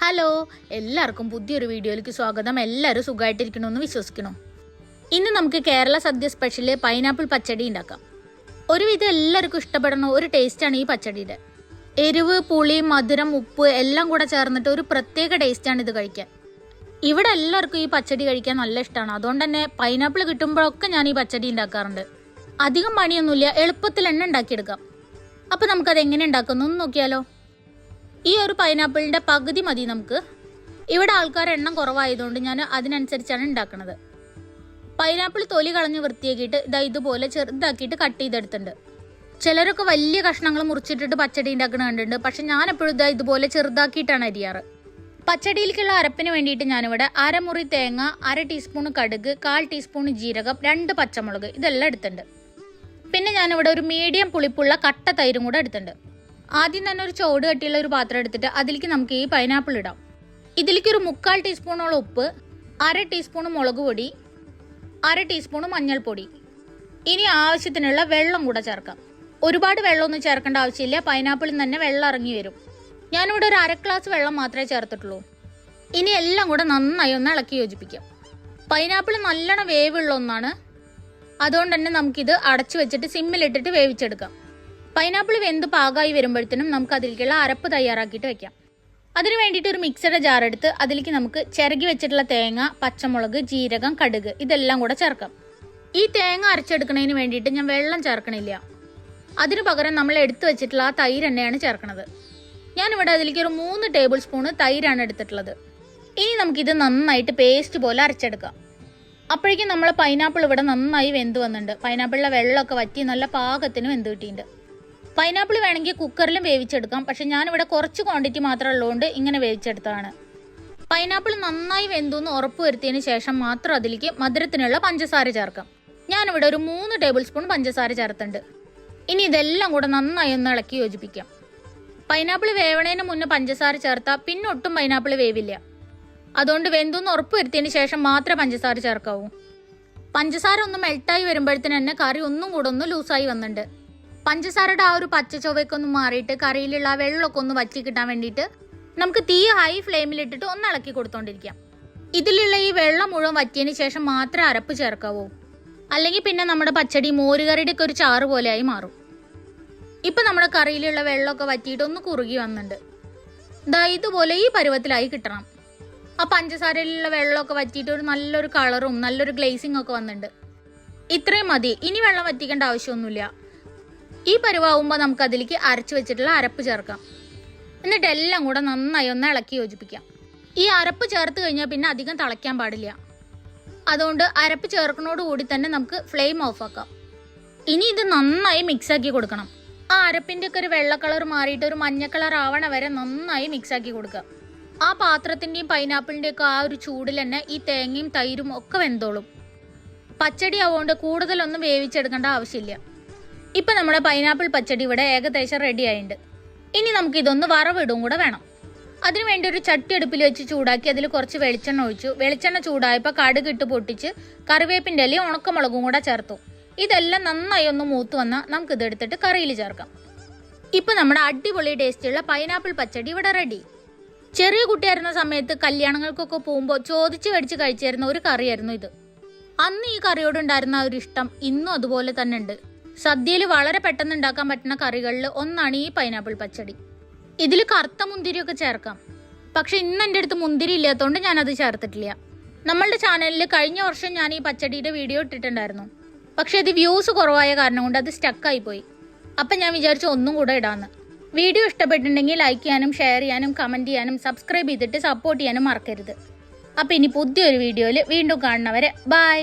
Hello, എല്ലാവർക്കും പുതിയൊരു വീഡിയോയിലേക്ക് സ്വാഗതം. എല്ലാവരും സുഖമായിട്ടിരിക്കണമെന്ന് വിശ്വസിക്കണം. ഇന്ന് നമുക്ക് കേരള സദ്യ സ്പെഷ്യൽ പൈനാപ്പിൾ പച്ചടി ഉണ്ടാക്കാം. ഒരുവിധം എല്ലാവർക്കും ഇഷ്ടപ്പെടുന്ന ഒരു ടേസ്റ്റാണ് ഈ പച്ചടിയുടെ. എരിവ്, പുളി, മധുരം, ഉപ്പ് എല്ലാം കൂടെ ചേർന്നിട്ട് ഒരു പ്രത്യേക ടേസ്റ്റാണ് ഇത് കഴിക്കാൻ. ഇവിടെ എല്ലാവർക്കും ഈ പച്ചടി കഴിക്കാൻ നല്ല ഇഷ്ടമാണ്. അതുകൊണ്ട് തന്നെ പൈനാപ്പിൾ കിട്ടുമ്പോഴൊക്കെ ഞാൻ ഈ പച്ചടി ഉണ്ടാക്കാറുണ്ട്. അധികം പണിയൊന്നുമില്ല, എളുപ്പത്തിൽ തന്നെ ഉണ്ടാക്കിയെടുക്കാം. അപ്പോൾ നമുക്കത് എങ്ങനെ ഉണ്ടാക്കുന്നു എന്ന് നോക്കിയാലോ. ഈ ഒരു പൈനാപ്പിളിൻ്റെ പകുതി മതി നമുക്ക്. ഇവിടെ ആൾക്കാർ എണ്ണം കുറവായതുകൊണ്ട് ഞാൻ അതിനനുസരിച്ചാണ് ഉണ്ടാക്കുന്നത്. പൈനാപ്പിൾ തൊലി കളഞ്ഞ് വൃത്തിയാക്കിയിട്ട് ഇതുപോലെ ചെറുതാക്കിയിട്ട് കട്ട് ചെയ്തെടുത്തിട്ടുണ്ട്. ചിലരൊക്കെ വലിയ കഷ്ണങ്ങൾ മുറിച്ചിട്ടിട്ട് പച്ചടി ഉണ്ടാക്കുന്നത് കണ്ടിട്ടുണ്ട്. പക്ഷെ ഞാൻ എപ്പോഴും ഇതുപോലെ ചെറുതാക്കിയിട്ടാണ് അരിയാറ്. പച്ചടിയിലേക്കുള്ള അരപ്പിന് വേണ്ടിയിട്ട് ഞാനിവിടെ അരമുറി തേങ്ങ, 1/2 ടീസ്പൂൺ കടുക്, 1/4 ടീസ്പൂൺ ജീരകം, 2 പച്ചമുളക് ഇതെല്ലാം എടുത്തിട്ടുണ്ട്. പിന്നെ ഞാനിവിടെ ഒരു മീഡിയം പുളിപ്പുള്ള കട്ട തൈരും കൂടെ എടുത്തിട്ടുണ്ട്. ആദ്യം തന്നെ ഒരു ചോട് കട്ടിയുള്ള ഒരു പാത്രം എടുത്തിട്ട് അതിലേക്ക് നമുക്ക് ഈ പൈനാപ്പിൾ ഇടാം. ഇതിലേക്ക് ഒരു 3/4 ടീസ്പൂണോളം ഉപ്പ്, 1/2 ടീസ്പൂൺ മുളക് പൊടി, 1/2 ടീസ്പൂൺ മഞ്ഞൾപ്പൊടി. ഇനി ആവശ്യത്തിനുള്ള വെള്ളം കൂടെ ചേർക്കാം. ഒരുപാട് വെള്ളമൊന്നും ചേർക്കേണ്ട ആവശ്യമില്ല, പൈനാപ്പിളിൽ തന്നെ വെള്ളം ഇറങ്ങി വരും. ഞാനിവിടെ ഒരു 1/2 ഗ്ലാസ് വെള്ളം മാത്രമേ ചേർത്തിട്ടുള്ളൂ. ഇനി എല്ലാം കൂടെ നന്നായി ഒന്ന് ഇളക്കി യോജിപ്പിക്കാം. പൈനാപ്പിൾ നല്ലോണം വേവുള്ള ഒന്നാണ്, അതുകൊണ്ട് തന്നെ നമുക്കിത് അടച്ചു വെച്ചിട്ട് സിമ്മിലിട്ടിട്ട് വേവിച്ചെടുക്കാം. പൈനാപ്പിൾ വെന്ത് പാകമായി വരുമ്പോഴത്തേനും നമുക്ക് അതിലേക്കുള്ള അരപ്പ് തയ്യാറാക്കിയിട്ട് വെക്കാം. അതിന് വേണ്ടിയിട്ട് ഒരു മിക്സറുടെ ജാർ എടുത്ത് അതിലേക്ക് നമുക്ക് ചിരകി വെച്ചിട്ടുള്ള തേങ്ങ, പച്ചമുളക്, ജീരകം, കടുക് ഇതെല്ലാം കൂടെ ചേർക്കാം. ഈ തേങ്ങ അരച്ചെടുക്കുന്നതിന് വേണ്ടിയിട്ട് ഞാൻ വെള്ളം ചേർക്കണില്ല. അതിനു പകരം നമ്മൾ എടുത്തു വെച്ചിട്ടുള്ള ആ തൈര് തന്നെയാണ് ചേർക്കുന്നത്. ഞാനിവിടെ അതിലേക്ക് ഒരു 3 ടേബിൾ സ്പൂൺ തൈരാണ് എടുത്തിട്ടുള്ളത്. ഇനി നമുക്കിത് നന്നായിട്ട് പേസ്റ്റ് പോലെ അരച്ചെടുക്കാം. അപ്പോഴേക്കും നമ്മൾ പൈനാപ്പിൾ ഇവിടെ നന്നായി വെന്ത് വന്നിട്ടുണ്ട്. പൈനാപ്പിളിലെ വെള്ളമൊക്കെ വറ്റി നല്ല പാകത്തിന് വെന്ത് കിട്ടിയിട്ടുണ്ട്. പൈനാപ്പിൾ വേണമെങ്കിൽ കുക്കറിലും വേവിച്ചെടുക്കാം, പക്ഷെ ഞാനിവിടെ കുറച്ച് ക്വാണ്ടിറ്റി മാത്രം ഉള്ളതുകൊണ്ട് ഇങ്ങനെ വേവിച്ചെടുത്തതാണ്. പൈനാപ്പിൾ നന്നായി വെന്തെന്ന് ഉറപ്പ് വരുത്തിയതിന് ശേഷം മാത്രം അതിലേക്ക് മധുരത്തിനുള്ള പഞ്ചസാര ചേർക്കാം. ഞാനിവിടെ ഒരു 3 ടേബിൾ സ്പൂൺ പഞ്ചസാര ചേർത്തുണ്ട്. ഇനി ഇതെല്ലാം കൂടെ നന്നായി ഒന്ന് ഇളക്കി യോജിപ്പിക്കാം. പൈനാപ്പിൾ വേവണേന് മുന്നേ പഞ്ചസാര ചേർത്താൽ പിന്നെ ഒട്ടും പൈനാപ്പിൾ വേവില്ല. അതുകൊണ്ട് വെന്തെന്ന് ഉറപ്പ് വരുത്തിയതിന് ശേഷം മാത്രമേ പഞ്ചസാര ചേർക്കാവൂ. പഞ്ചസാര ഒന്ന് മെൽട്ടായി വരുമ്പോഴത്തേന് തന്നെ കറി ഒന്നും കൂടെ ഒന്ന് ലൂസായി വന്നിട്ടുണ്ട്. പഞ്ചസാരയുടെ ആ ഒരു പച്ച ചൊവ്വയൊക്കെ മാറിയിട്ട് കറിയിലുള്ള ആ വെള്ളമൊക്കെ ഒന്ന് വറ്റി കിട്ടാൻ വേണ്ടിയിട്ട് നമുക്ക് തീ ഹൈ ഫ്ലെയിമിലിട്ടിട്ട് ഒന്ന് ഇളക്കി കൊടുത്തോണ്ടിരിക്കാം. ഇതിലുള്ള ഈ വെള്ളം മുഴുവൻ വറ്റിയതിന് ശേഷം മാത്രമേ അരപ്പ് ചേർക്കാവൂ. അല്ലെങ്കിൽ പിന്നെ നമ്മുടെ പച്ചടി മോരുകറിയുടെ ഒക്കെ ഒരു ചാറ് പോലെയായി മാറും. ഇപ്പം നമ്മുടെ കറിയിലുള്ള വെള്ളമൊക്കെ വറ്റിയിട്ട് ഒന്ന് കുറുകി വന്നിട്ടുണ്ട്. ഇതുപോലെ ഈ പരുവത്തിലായി കിട്ടണം. ആ പഞ്ചസാരയിലുള്ള വെള്ളമൊക്കെ വറ്റിയിട്ട് ഒരു നല്ലൊരു കളറും നല്ലൊരു ഗ്ലേസിംഗ് ഒക്കെ വന്നിട്ടുണ്ട്. ഇത്രയും മതി, ഇനി വെള്ളം വറ്റിക്കേണ്ട ആവശ്യമൊന്നുമില്ല. ഈ പരുവാകുമ്പോൾ നമുക്ക് അതിലേക്ക് അരച്ചു വെച്ചിട്ടുള്ള അരപ്പ് ചേർക്കാം. എന്നിട്ട് എല്ലാം കൂടെ നന്നായി ഒന്ന് ഇളക്കി യോജിപ്പിക്കാം. ഈ അരപ്പ് ചേർത്ത് കഴിഞ്ഞാൽ പിന്നെ അധികം തിളയ്ക്കാൻ പാടില്ല. അതുകൊണ്ട് അരപ്പ് ചേർക്കുന്നതോടുകൂടി തന്നെ നമുക്ക് ഫ്ലെയിം ഓഫ് ആക്കാം. ഇനി ഇത് നന്നായി മിക്സാക്കി കൊടുക്കണം. ആ അരപ്പിൻ്റെ ഒക്കെ ഒരു വെള്ള കളർ മാറിയിട്ട് ഒരു മഞ്ഞ കളർ ആവണ വരെ നന്നായി മിക്സാക്കി കൊടുക്കുക. ആ പാത്രത്തിൻ്റെയും പൈനാപ്പിളിൻ്റെയും ഒക്കെ ആ ഒരു ചൂടിൽ തന്നെ ഈ തേങ്ങയും തൈരും ഒക്കെ വെന്തോളും. പച്ചടി ആവുകൊണ്ട് കൂടുതലൊന്നും വേവിച്ചെടുക്കേണ്ട ആവശ്യമില്ല. ഇപ്പം നമ്മുടെ പൈനാപ്പിൾ പച്ചടി ഇവിടെ ഏകദേശം റെഡി ആയിട്ടുണ്ട്. ഇനി നമുക്ക് ഇതൊന്ന് വറവിടും കൂടെ വേണം. അതിനുവേണ്ടി ഒരു ചട്ടി അടുപ്പിൽ വെച്ച് ചൂടാക്കി അതിൽ കുറച്ച് വെളിച്ചെണ്ണ ഒഴിച്ചു. വെളിച്ചെണ്ണ ചൂടായപ്പോൾ കടുക് ഇട്ട് പൊട്ടിച്ച് കറിവേപ്പിൻ്റെ ഇലയും ഉണക്കമുളകും കൂടെ ചേർത്തു. ഇതെല്ലാം നന്നായി ഒന്ന് മൂത്ത് വന്നാൽ നമുക്കിത് എടുത്തിട്ട് കറിയിൽ ചേർക്കാം. ഇപ്പം നമ്മുടെ അടിപൊളി ടേസ്റ്റുള്ള പൈനാപ്പിൾ പച്ചടി ഇവിടെ റെഡി. ചെറിയ കുട്ടിയായിരുന്ന സമയത്ത് കല്യാണങ്ങൾക്കൊക്കെ പോകുമ്പോൾ ചോദിച്ച് മേടിച്ച് കഴിച്ചിരുന്ന ഒരു കറിയായിരുന്നു ഇത്. അന്ന് ഈ കറിയോടുണ്ടായിരുന്ന ഒരു ഇഷ്ടം ഇന്നും അതുപോലെ തന്നെ ഉണ്ട്. സദ്യയിൽ വളരെ പെട്ടെന്ന് ഉണ്ടാക്കാൻ പറ്റുന്ന കറികളിൽ ഒന്നാണ് ഈ പൈനാപ്പിൾ പച്ചടി. ഇതിൽ കറുത്ത മുന്തിരിയൊക്കെ ചേർക്കാം, പക്ഷെ ഇന്ന് എൻ്റെ അടുത്ത് മുന്തിരി ഇല്ലാത്തതുകൊണ്ട് ഞാനത് ചേർത്തിട്ടില്ല. നമ്മളുടെ ചാനലിൽ കഴിഞ്ഞ വർഷം ഞാൻ ഈ പച്ചടിയുടെ വീഡിയോ ഇട്ടിട്ടുണ്ടായിരുന്നു, പക്ഷെ ഇത് വ്യൂസ് കുറവായ കാരണം കൊണ്ട് അത് സ്റ്റക്കായി പോയി. അപ്പം ഞാൻ വിചാരിച്ചു ഒന്നും കൂടെ ഇടാമെന്ന്. വീഡിയോ ഇഷ്ടപ്പെട്ടിട്ടുണ്ടെങ്കിൽ ലൈക്ക് ചെയ്യാനും ഷെയർ ചെയ്യാനും കമൻറ്റ് ചെയ്യാനും സബ്സ്ക്രൈബ് ചെയ്തിട്ട് സപ്പോർട്ട് ചെയ്യാനും മറക്കരുത്. അപ്പം ഇനി പുതിയൊരു വീഡിയോയിൽ വീണ്ടും കാണുന്നവരെ ബൈ.